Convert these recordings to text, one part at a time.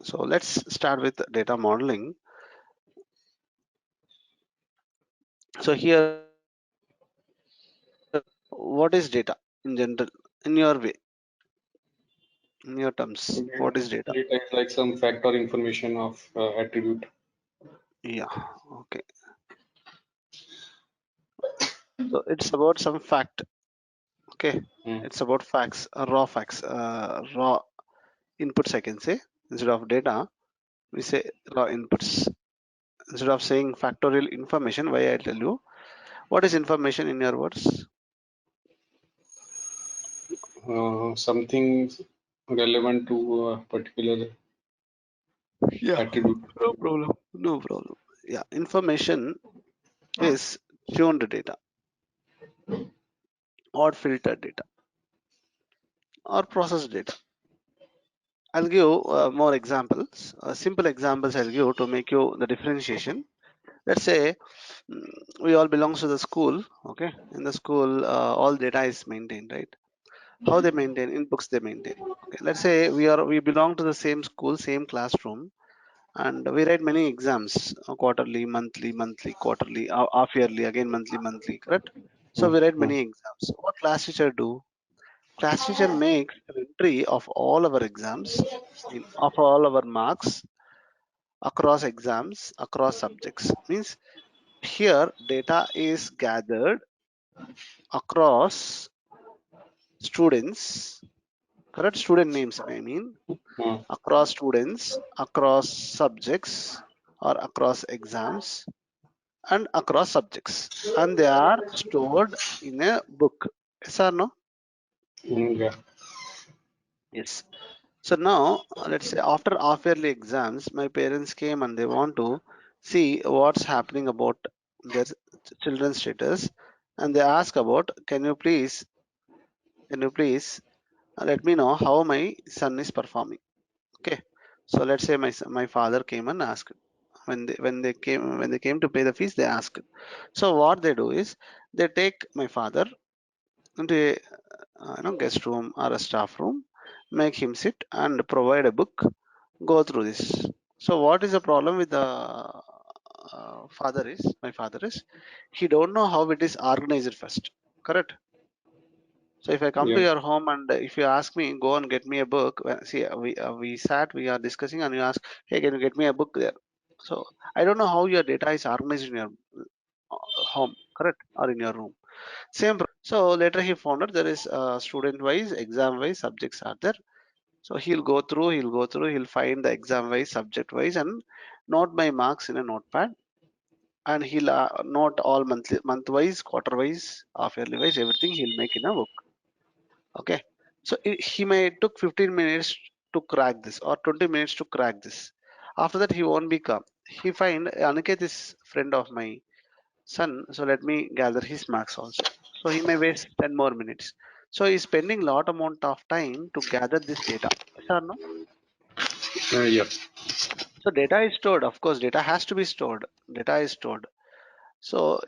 So let's start with data modeling. So here, what is data in general, in your way, in your terms? What is data? Data is like some fact or information of attribute. Yeah, okay. So it's about some fact. Okay, Hmm. it's about facts, facts, raw inputs. I can say instead of data, we say raw inputs. Instead of saying factorial information, why I tell you what is information in your words? Something relevant to a particular Yeah, attribute. no problem. No problem. Yeah, information is tuned data or filtered data or processed data. I'll give more examples, simple examples I'll give to make you the differentiation. Let's say mm, we all belongs to the school. Okay, in the school, all data is maintained, right? How they maintain? In books they maintain. Okay, let's say we belong to the same school, same classroom, and we write many exams, quarterly, monthly, quarterly, half yearly, again monthly, correct? So Hmm. we write Hmm. many exams. What class teacher do? Class teacher makes an entry of all our exams, of all our marks across exams, across subjects. Means here data is gathered across students, correct? Student names, I mean, Hmm. across students, across subjects, or across exams, and across subjects. And they are stored in a book. Yes or no? Yeah. Yes. So now, let's say after half yearly exams, my parents came and they want to see what's happening about their children's status, and they ask about, can you please let me know how my son is performing? Okay. So let's say my father came and asked when they came to pay the fees, they asked. So what they do is they take my father into a guest room or a staff room, make him sit and provide a book, go through this. So what is the problem with the father is my father is he don't know how it is organized first, correct? So if I come to Yeah. your home and if you ask me go and get me a book, see we sat, we are discussing, and you ask, hey, can you get me a book there? So I don't know how your data is organized in your home, correct, or in your room. Same. So later he found out there is student wise, exam wise, subjects are there. So he'll find the exam wise, subject wise, and note my marks in a notepad. And he'll note all month wise, quarter wise, half yearly wise, everything he'll make in a book. Okay. So he may took 15 minutes to crack this or 20 minutes to crack this. After that, he won't be calm. He find Aniket is friend of my son, so let me gather his marks also. So he may waste 10 more minutes. So he's spending lot amount of time to gather this data. Yes or no? Yeah. So data is stored. Of course, data has to be stored. Data is stored. So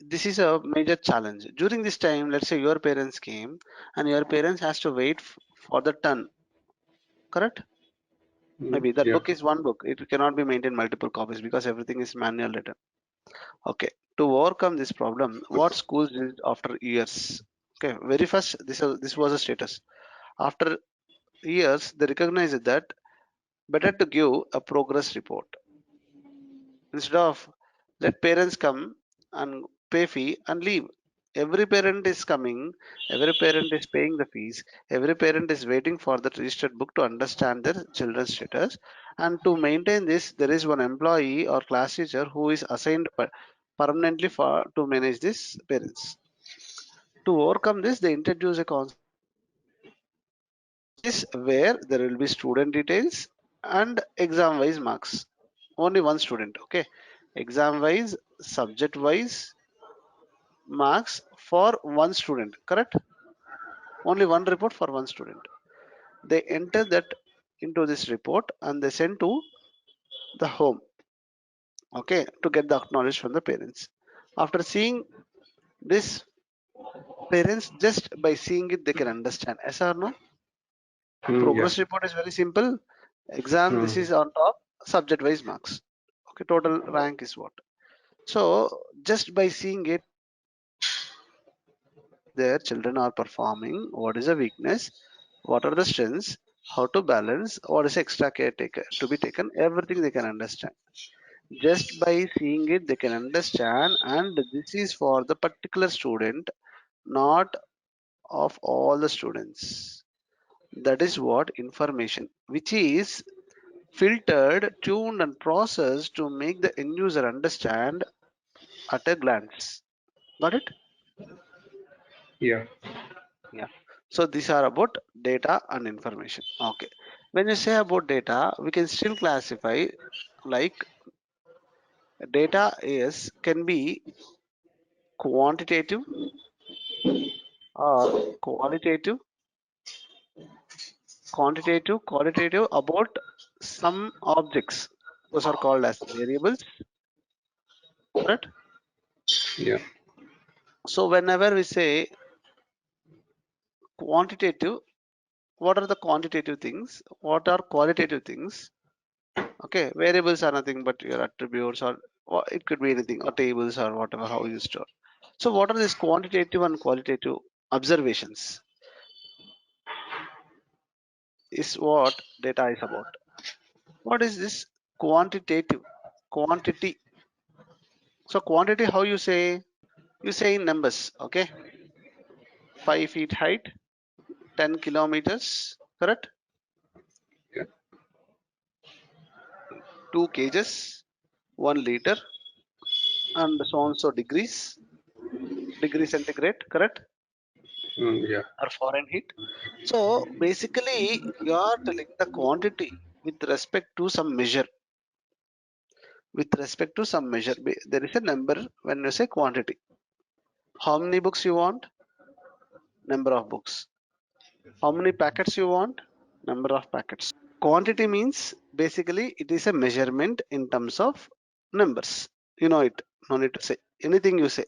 this is a major challenge. During this time, let's say your parents came and your parents has to wait for the turn. Correct? Maybe that Yeah. book is one book. It cannot be maintained multiple copies because everything is manual written. Okay. To overcome this problem, what schools did after years? Okay. Very first, this was a status. After years, they recognized that better to give a progress report instead of let parents come and pay fee and leave. Every parent is coming, every parent is paying the fees, every parent is waiting for the registered book to understand their children's status. And to maintain this, there is one employee or class teacher who is assigned permanently for to manage this parents. To overcome this, they introduce a concept is where there will be student details and exam wise marks. Only one student, okay? Exam wise, subject wise marks for one student, correct? Only one report for one student. They enter that into this report and they send to the home, okay, to get the acknowledge from the parents. After seeing this, parents just by seeing it they can understand. Yes or no? Yeah. Progress report is very simple. Exam, this Mm, is on top, subject wise marks. Okay, total rank is what. So just by seeing it, their children are performing, what is the weakness, what are the strengths, how to balance, what is extra care to be taken, everything they can understand. Just by seeing it, they can understand, and this is for the particular student, not of all the students. That is what information, which is filtered, tuned, and processed to make the end user understand at a glance. Got it? yeah. Yeah. So these are about data and information. Okay. When you say about data, we can still classify like data is can be quantitative or qualitative, qualitative about some objects. Those are called as variables, correct? Yeah. So whenever we say quantitative, what are the quantitative things? What are qualitative things? Okay, variables are nothing but your attributes, or it could be anything, or tables, or whatever, how you store. So what are these quantitative and qualitative observations is what data is about. What is this quantitative? Quantity. So quantity, how you say? You say in numbers, okay? 5 feet height, 10 kilometers, correct? Yeah. 2 kgs, 1 liter, and so and so degree centigrade, correct? Yeah. Or Fahrenheit. So basically, you are telling the quantity with respect to some measure. With respect to some measure, there is a number when you say quantity. How many books you want? Number of books. How many packets you want? Number of packets. Quantity means basically it is a measurement in terms of numbers. You know it. No need to say anything you say.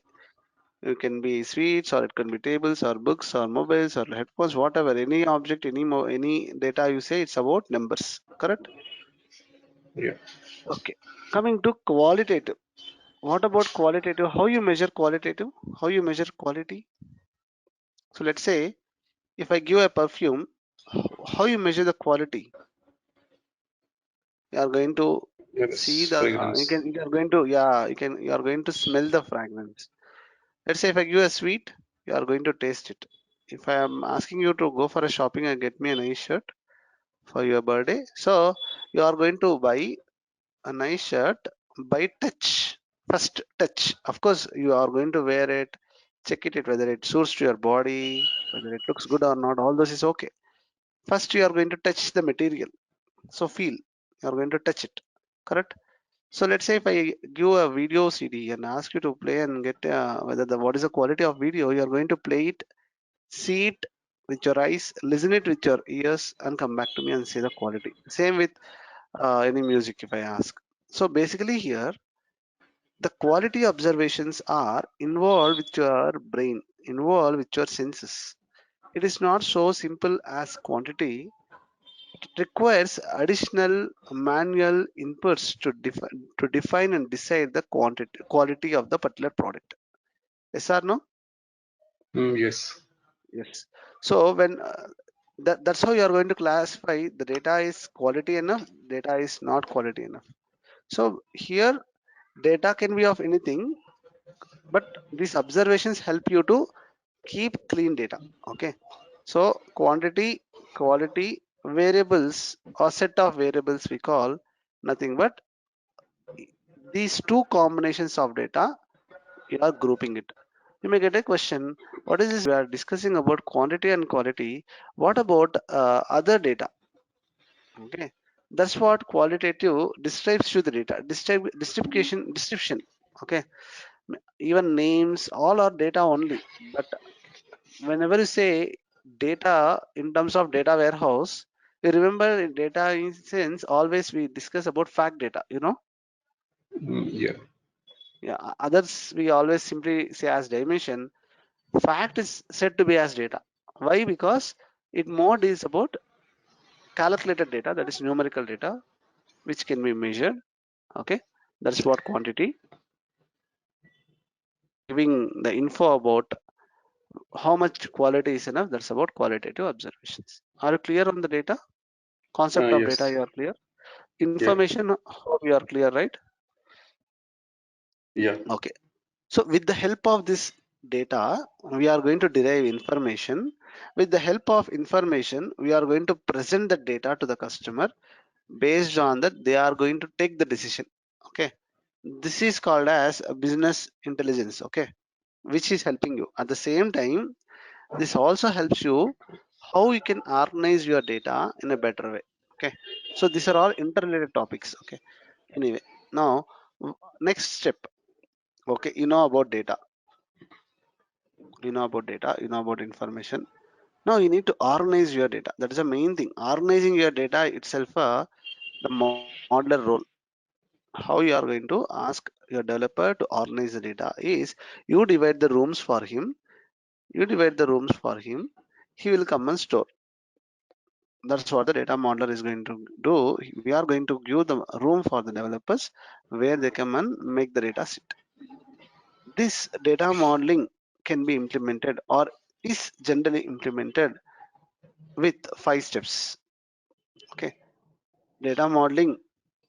It can be sweets, or it can be tables, or books, or mobiles, or headphones, whatever. Any object, any data you say, it's about numbers. Correct? Yeah. Okay. Coming to qualitative. What about qualitative? How you measure qualitative? How you measure quality? So let's say if I give a perfume, how you measure the quality? You are going to see Yes. the Fragrance. you are going to, yeah, you are going to smell the fragrance. Let's say if I give a sweet, you are going to taste it. If I am asking you to go for a shopping and get me a nice shirt for your birthday, so you are going to buy a nice shirt by touch. First touch. Of course, you are going to wear it, check it whether it suits to your body, whether it looks good or not. All this is okay. First, you are going to touch the material. So feel. You are going to touch it. Correct? So let's say if I give a video CD and ask you to play and get whether the what is the quality of video, you are going to play it, see it with your eyes, listen it with your ears, and come back to me and say the quality. Same with any music if I ask. So basically here the quality observations are involved with your brain, involved with your senses. It is not so simple as quantity. It requires additional manual inputs to define and decide the quality of the particular product. Yes or no? Yes. Yes. So when that's how you are going to classify the data is quality enough, data is not quality enough. So here data can be of anything, but these observations help you to keep clean data. Okay. So quantity, quality, variables or set of variables we call nothing but these two combinations of data. You are grouping it. You may get a question, what is this we are discussing about quantity and quality? What about other data? Okay. That's what qualitative describes to the data. Description. Okay. Even names, all are data only. But whenever you say data in terms of data warehouse, you remember in data in sense always we discuss about fact data, you know. Yeah. Yeah, others we always simply say as dimension. Fact is said to be as data. Why? Because it mode is about calculated data, that is numerical data, which can be measured. Okay, that's what quantity. Giving the info about how much quality is enough, that's about qualitative observations. Are you clear on the data? Concept of data, Yes. you are clear? Yeah. Information, how you are clear, right? Yeah. Okay. So with the help of this data, we are going to derive information. With the help of information, we are going to present the data to the customer. Based on that, they are going to take the decision. Okay. This is called as a business intelligence. Okay. Which is helping you. At the same time, this also helps you how you can organize your data in a better way. Okay. So these are all interrelated topics. Okay. Anyway, now next step. Okay. You know about data. You know about data. You know about information. Now you need to organize your data. That is the main thing. Organizing your data itself, the modeler role. How you are going to ask your developer to organize the data is you divide the rooms for him. You divide the rooms for him. He will come and store. That's what the data modeler is going to do. We are going to give the room for the developers where they come and make the data sit. This data modeling can be implemented or is generally implemented with 5 steps. Okay, data modeling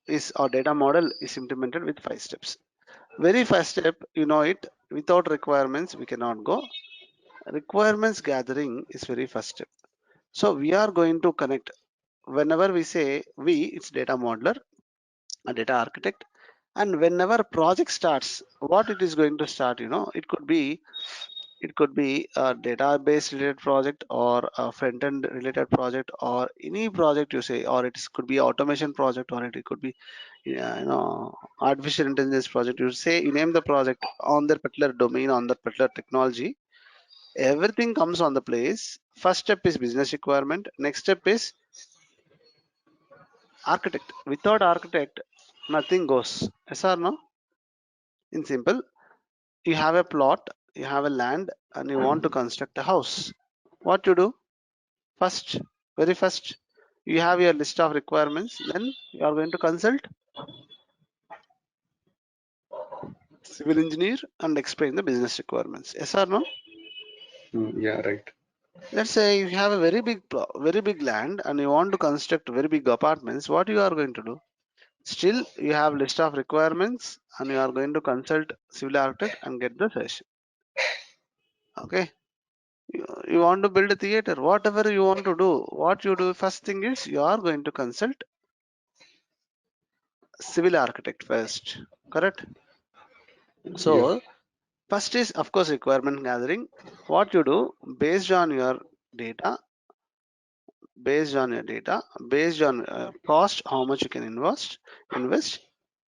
is or data model is implemented with 5 steps. Very first step, you know it. Without requirements, we cannot go. Requirements gathering is very first step. So we are going to connect. Whenever we say we, it's data modeler, a data architect, and whenever project starts, what it is going to start, it could be a database related project or a front end related project or any project you say, or it could be automation project, or it could be artificial intelligence project. You say, you name the project on that particular domain, on that particular technology. Everything comes on the place. First step is business requirement. Next step is architect. Without architect, nothing goes. Yes or no? In simple, you have a plot, you have a land, and you want to construct a house. What you do? First, very first, you have your list of requirements. Then you are going to consult civil engineer and explain the business requirements. Yes or no? Yeah. Right. Let's say you have a very big land and you want to construct very big apartments. What you are going to do? Still, you have list of requirements and you are going to consult civil architect and get the suggestion. Okay. You want to build a theater, whatever you want to do, what you do first thing is you are going to consult civil architect first. Correct? Yeah. So first is of course requirement gathering. What you do based on your data, based on your data, based on cost, how much you can invest.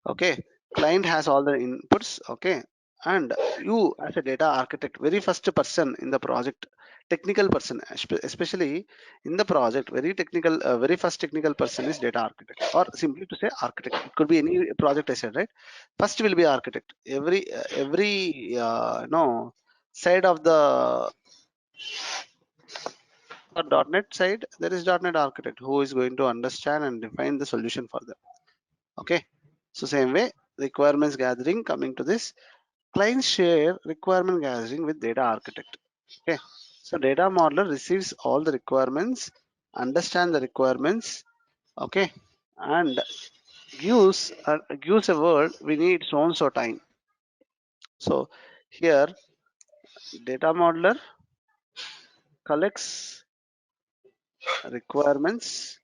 Okay, client has all the inputs. Okay, and you as a data architect, very first person in the project, technical person, especially in the project, very technical, very first technical person is data architect, or simply to say architect. It could be any project I said, right? First will be architect. Every no side of the for .NET side, there is .NET architect who is going to understand and define the solution for them. Okay, so same way, requirements gathering. Coming to this, clients share requirement gathering with data architect. Okay, so data modeler receives all the requirements, understand the requirements. Okay, and gives a word we need so and so time. So here, data modeler collects requirements,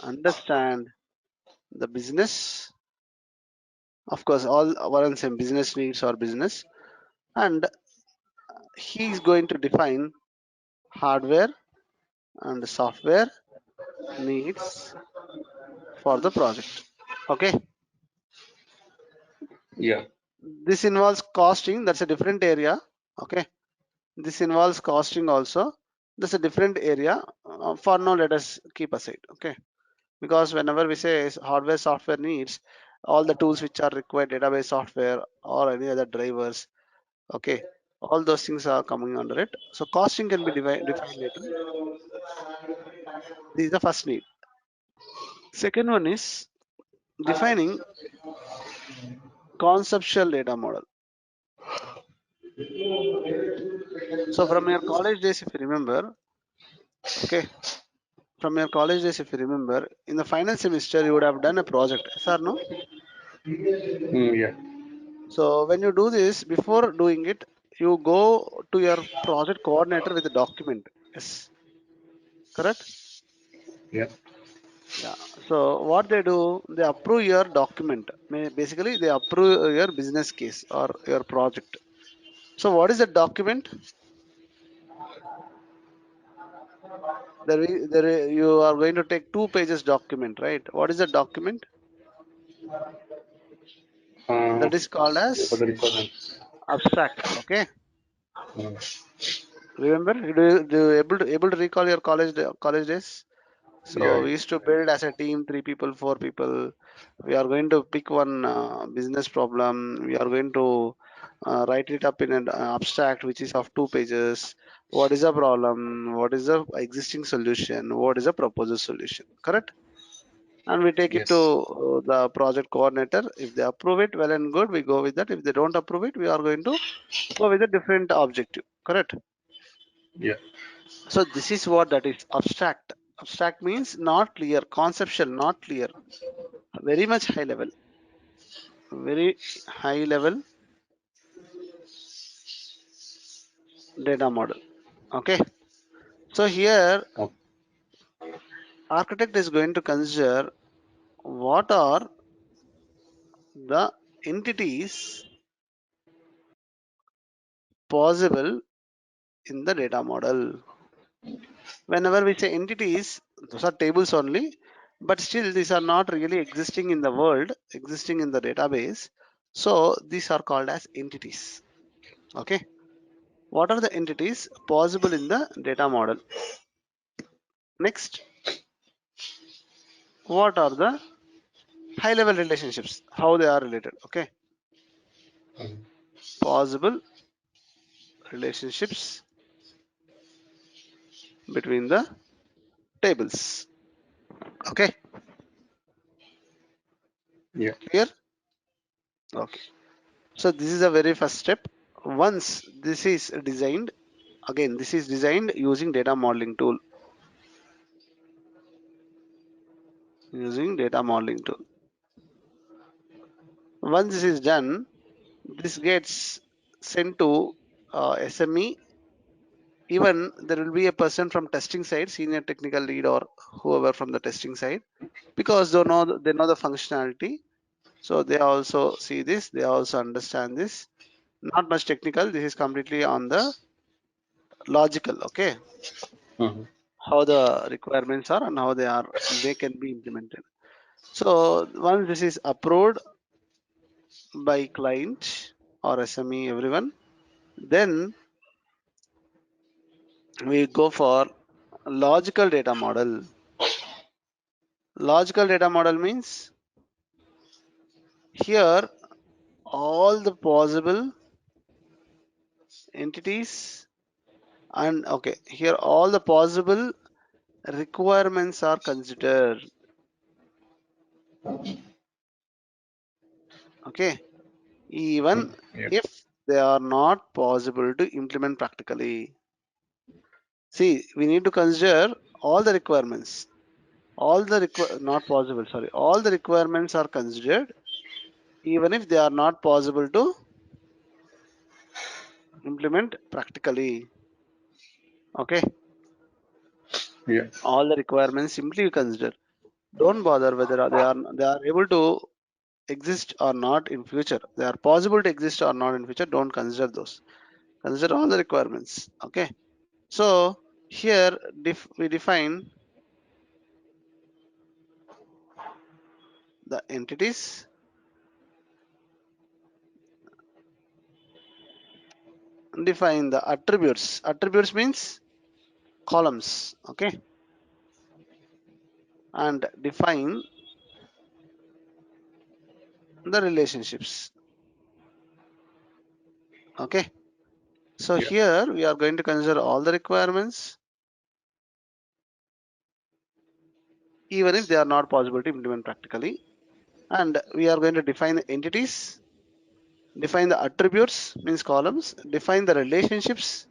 understand the business, of course all one and same business needs or business, and he is going to define hardware and software needs for the project. Okay, Yeah. this involves costing, that's a different area. Okay, this involves costing also, that's a different area. For now let us keep aside. Okay, because whenever we say hardware software needs, all the tools which are required, database software or any other drivers, okay, all those things are coming under it. So costing can be defined later. This is the first need. Second one is defining conceptual data model. So from your college days, if you remember, okay, from your college days, if you remember, in the final semester, you would have done a project, yes or no? Yeah. So when you do this, before doing it, you go to your project coordinator with a document. Yes, correct? Yeah. Yeah. So what they do, they approve your document. Basically, they approve your business case or your project. So what is the document? You are going to take 2 pages document, right? What is the document? Uh, That is called for as the requirements. abstract. Okay. Uh, Remember? Do you able to recall your college days? yeah. So we used to build as a team, 3 people, 4 people. We are going to pick one business problem. We are going to write it up in an abstract, which is of 2 pages. What is the problem? What is the existing solution? What is the proposed solution? Correct? And we take it to Yes. the project coordinator. If they approve it, well and good, we go with that. If they don't approve it, we are going to go with a different objective. Correct? Yeah. So this is what that is abstract. Abstract means not clear, conceptual, not clear, very much high level, very high level data model. Okay. So here Oh, architect is going to consider what are the entities possible in the data model. Whenever we say entities, those are tables only, but still these are not really existing in the world, existing in the database. So these are called as entities. Okay. What are the entities possible in the data model? Next, what are the high level relationships? How they are related? Okay. um, Possible relationships between the tables. Okay. yeah. Clear? Okay. So this is a very first step. Once this is designed, again, this is designed using data modeling tool. Using data modeling tool. Once this is done, this gets sent to SME. Even there will be a person from testing side, senior technical lead or whoever from the testing side, because they know the functionality. So they also see this, they also understand this. Not much technical. This is completely on the logical. Okay, Mhm. how the requirements are and how they can be implemented. So once this is approved by client or SME, everyone, then we go for logical data model. Logical data model means here all the possible entities and okay, here all the possible requirements are considered. Okay, even Yeah. if they are not possible to implement practically. See, we need to consider all the requirements. Not possible, sorry. All the requirements are considered even if they are not possible to implement practically. Okay, Yeah. all the requirements simply consider. Don't bother whether they are able to exist or not in future. They are possible to exist or not in future. Don't consider those. Consider all the requirements. Okay. So here we define the entities, define the attributes. Attributes means columns. Okay, and define the relationships. Okay. So Yeah. here we are going to consider all the requirements even if they are not possible to implement practically. And we are going to define the entities, define the attributes, means columns, define the relationships.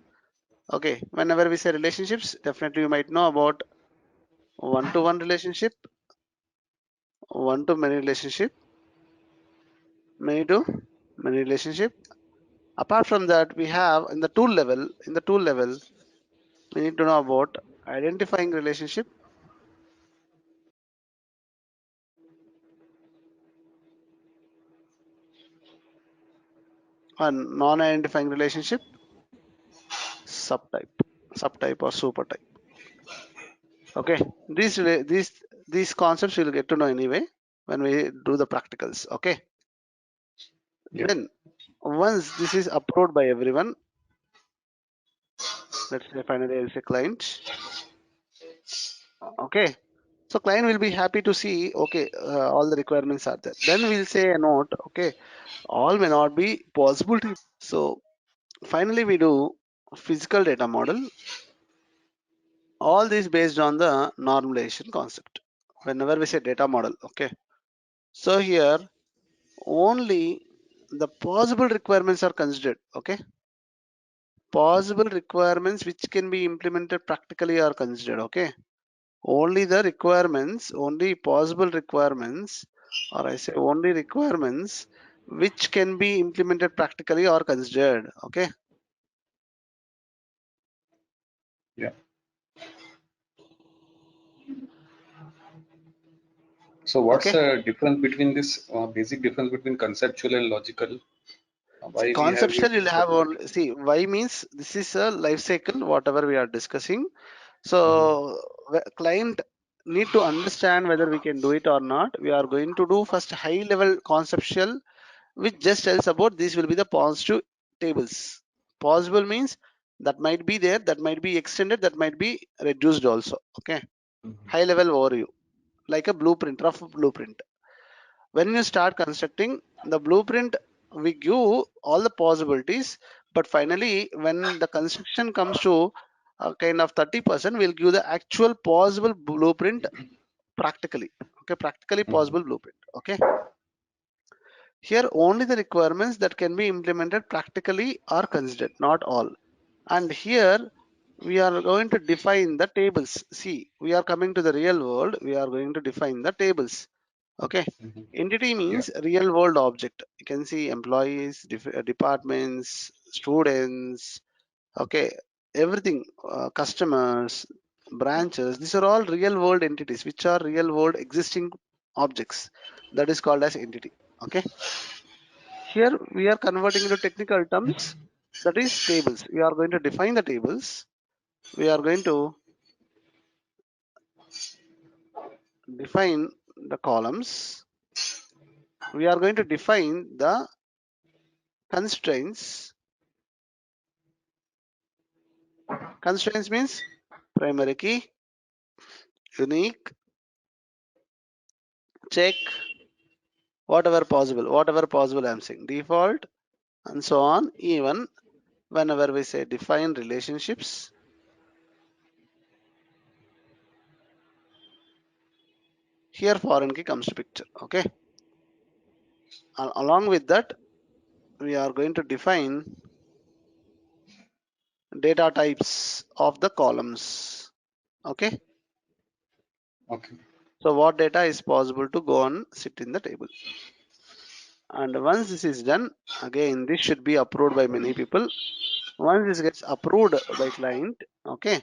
Okay, whenever we say relationships, definitely you might know about one-to-one relationship, one-to-many relationship, many-to-many relationship. Apart from that, we have in the tool level, we need to know about identifying relationship and non-identifying relationship, subtype, subtype or super type. Okay, these concepts we'll get to know anyway when we do the practicals. Okay, Yeah. then once this is approved by everyone, let's say finally I'll say client. Okay, so client will be happy to see, okay, all the requirements are there. Then we'll say a note, okay, all may not be possible to. So finally we do physical data model. All this based on the normalization concept. Whenever we say data model, okay. So here only the possible requirements are considered. Okay, possible requirements which can be implemented practically are considered. Okay, only the requirements, only possible requirements, or I say only requirements which can be implemented practically are considered. Okay, Yeah. So what's okay. the difference between this basic difference between conceptual and logical? See, Why we have it conceptual you'll have separate? only, see, why means this is a life cycle whatever we are discussing. Mhm, So client need to understand whether we can do it or not. We are going to do first high level conceptual, which just tells about this will be the positive tables. Possible means that might be there, that might be extended, that might be reduced also. Okay, mhm, high level overview, like a blueprint, rough blueprint. When you start constructing the blueprint, we give all the possibilities, but finally when the construction comes to a kind of 30%, we'll give the actual possible blueprint practically. Okay, practically mhm. possible blueprint. Okay, here only the requirements that can be implemented practically are considered, not all. And here we are going to define the tables. See, we are coming to the real world, we are going to define the tables. Okay, Mhm. entity Yeah. means real world object. You can see employees, departments, students. Okay, everything, customers, branches, these are all real world entities which are real world existing objects, that is called as entity. Okay, here we are converting into technical terms, that is tables. We are going to define the tables, we are going to define the columns, we are going to define the constraints. Constraints means primary key, unique, check, whatever possible I'm saying, default, and so on. Even whenever we say define relationships, here foreign key comes to picture. Okay, along with that, we are going to define data types of the columns. Okay, Okay. so what data is possible to go and sit in the table. And once this is done, again this should be approved by many people. Once this gets approved by client, okay,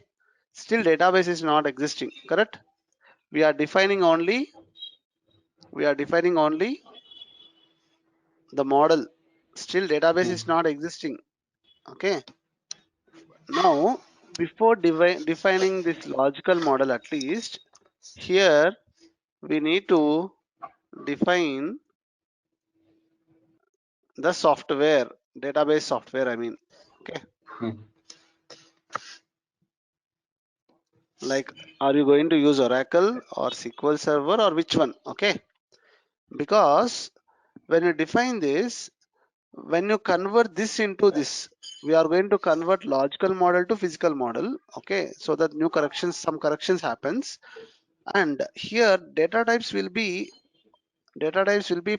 still database is not existing, correct? We are defining only, we are defining only the model, still database is Mhm, not existing. Okay, now before defining this logical model, at least here we need to define the software, database software, I mean. Okay, mhm. like are you going to use Oracle or SQL Server or which one? Okay, because when you define this, when you convert this into this, we are going to convert logical model to physical model. Okay, so that new corrections, some corrections happens. And here data types will be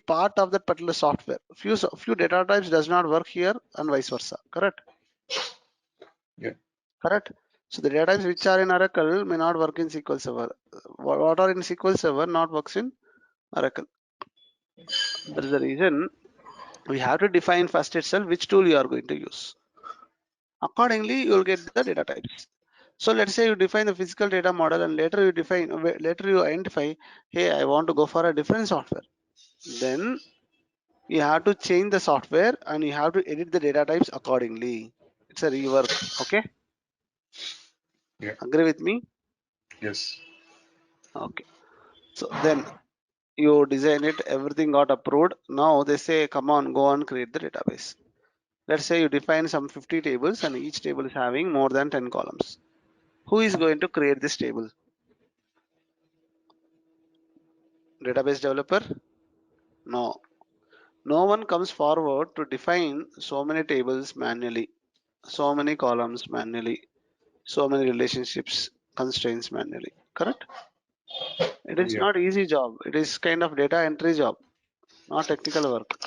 part of that particular software. Few data types does not work here and vice versa. Correct? Yeah. Correct. So the data types which are in Oracle may not work in SQL Server. What are in SQL Server not works in Oracle. That is the reason we have to define first itself which tool you are going to use. Accordingly, you will get the data types. So let's say you define the physical data model and later you identify, hey, I want to go for a different software. Then you have to change the software and you have to edit the data types accordingly. It's a rework. Okay, Yeah. agree with me? Yes. Okay. So then you design it, everything got approved. Now they say, come on, go on, create the database. Let's say you define some 50 tables and each table is having more than 10 columns. Who is going to create this table? Database developer? No. No one comes forward to define so many tables manually, so many columns manually, so many relationships, constraints manually. Correct? It is Yeah. not easy job. It is kind of data entry job, not technical work.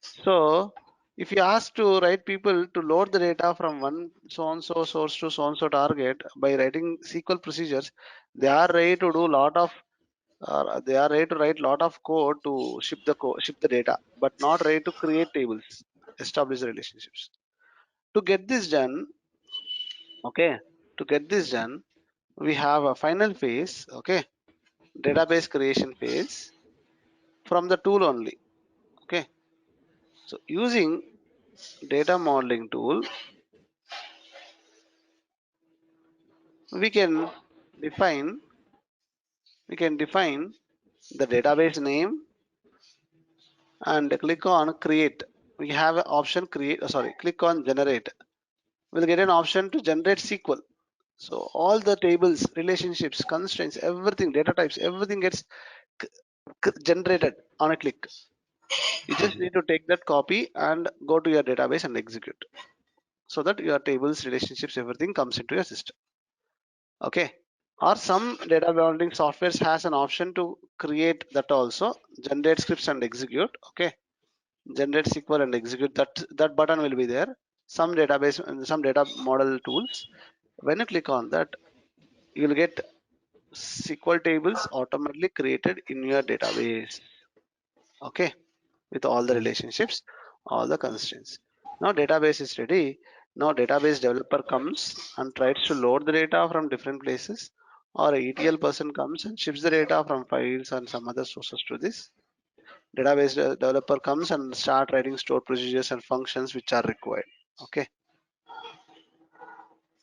So if you ask to write people to load the data from one so and so source to so and so target by writing SQL procedures, they are ready to do lot of they are ready to write lot of code to ship the data, but not ready to create tables, establish relationships. To get this done, okay, to get this done, we have a final phase, okay, database creation phase from the tool only. Okay, so using data modeling tool, we can define define the database name and click on create. We have an option create. Sorry, click on generate. We'll get an option to generate SQL. So all the tables, relationships, constraints, everything, data types, everything gets generated on a click. You just need to take that copy and go to your database and execute, so that your tables, relationships, everything comes into your system. Okay. Or some data modeling softwares has an option to create that also, generate scripts and execute. Okay. Generate SQL and execute, that button will be there. Some database and some data model tools, when you click on that, you will get SQL tables automatically created in your database. Okay, with all the relationships, all the constraints. Now database is ready. Now database developer comes and tries to load the data from different places, or a ETL person comes and ships the data from files and some other sources to this. Database developer comes and start writing stored procedures and functions which are required. Okay,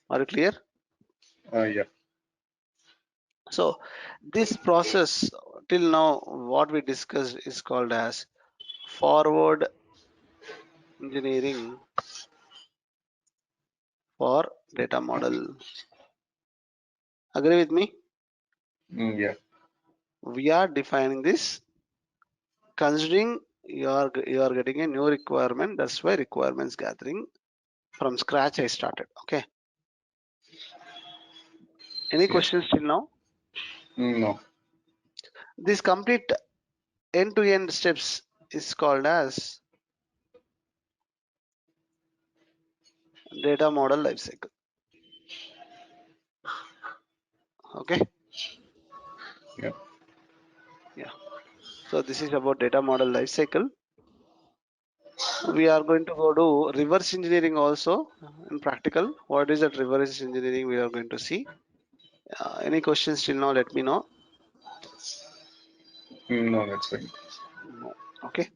are you clear? Yeah. So this process till now what we discussed is called as forward engineering for data model. Agree with me? Yeah. We are defining this considering you are getting a new requirement. That's why requirements gathering from scratch I started. Okay. Any Yeah. questions till now? No. This complete end-to-end steps is called as data model lifecycle. Okay. Yeah. Yeah. So this is about data model lifecycle. We are going to go do reverse engineering also in practical. What is that reverse engineering we are going to see? Any questions till now? Let me know. No, that's fine. No. Okay.